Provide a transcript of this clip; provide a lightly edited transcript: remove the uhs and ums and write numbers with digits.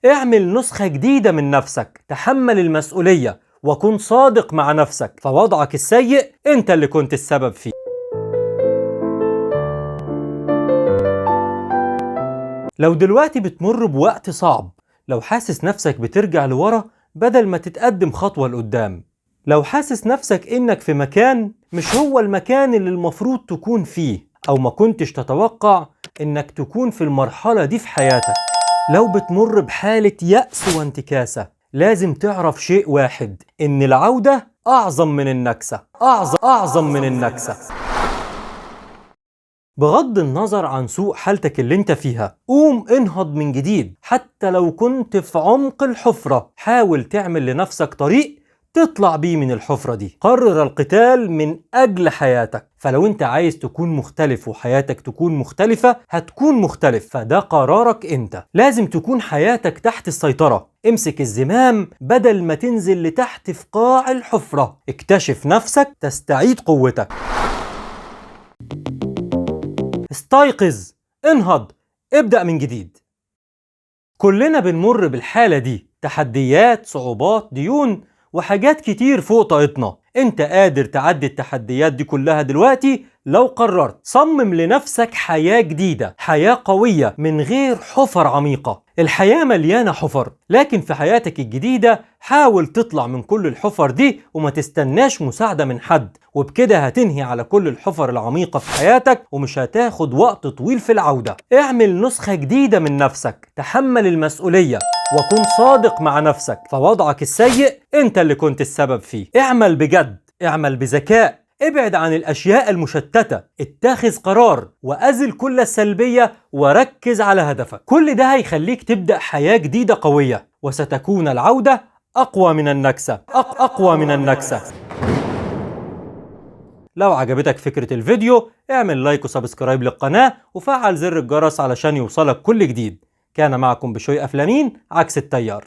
اعمل نسخة جديدة من نفسك، تحمل المسؤولية وكن صادق مع نفسك، فوضعك السيء انت اللي كنت السبب فيه. لو دلوقتي بتمر بوقت صعب، لو حاسس نفسك بترجع لورا بدل ما تتقدم خطوة لقدام، لو حاسس نفسك انك في مكان مش هو المكان اللي المفروض تكون فيه، او ما كنتش تتوقع انك تكون في المرحلة دي في حياتك، لو بتمر بحالة يأس وانتكاسة، لازم تعرف شيء واحد، ان العودة اعظم من النكسة، اعظم من النكسة. بغض النظر عن سوء حالتك اللي انت فيها، قوم انهض من جديد. حتى لو كنت في عمق الحفرة، حاول تعمل لنفسك طريق تطلع بيه من الحفرة دي. قرر القتال من أجل حياتك، فلو انت عايز تكون مختلف وحياتك تكون مختلفة، هتكون مختلف، فده قرارك انت. لازم تكون حياتك تحت السيطرة. امسك الزمام بدل ما تنزل لتحت في قاع الحفرة. اكتشف نفسك، تستعيد قوتك. استيقظ، انهض، ابدأ من جديد. كلنا بنمر بالحالة دي، تحديات، صعوبات، ديون، وحاجات كتير فوق طاقتنا. انت قادر تعدي التحديات دي كلها دلوقتي لو قررت. صمم لنفسك حياة جديدة، حياة قوية من غير حفر عميقة. الحياة مليانة حفر، لكن في حياتك الجديدة حاول تطلع من كل الحفر دي وما تستناش مساعدة من حد، وبكده هتنهي على كل الحفر العميقة في حياتك ومش هتاخد وقت طويل في العودة. اعمل نسخة جديدة من نفسك، تحمل المسؤولية وكن صادق مع نفسك، فوضعك السيء انت اللي كنت السبب فيه. اعمل بجد، اعمل بذكاء، ابعد عن الأشياء المشتتة، اتخذ قرار وأزل كل السلبية وركز على هدفك. كل ده هيخليك تبدأ حياة جديدة قوية، وستكون العودة أقوى من النكسة، أقوى من النكسة. لو عجبتك فكرة الفيديو اعمل لايك وسبسكرايب للقناة وفعل زر الجرس علشان يوصلك كل جديد. كان معكم بشوي أفلامين عكس التيار.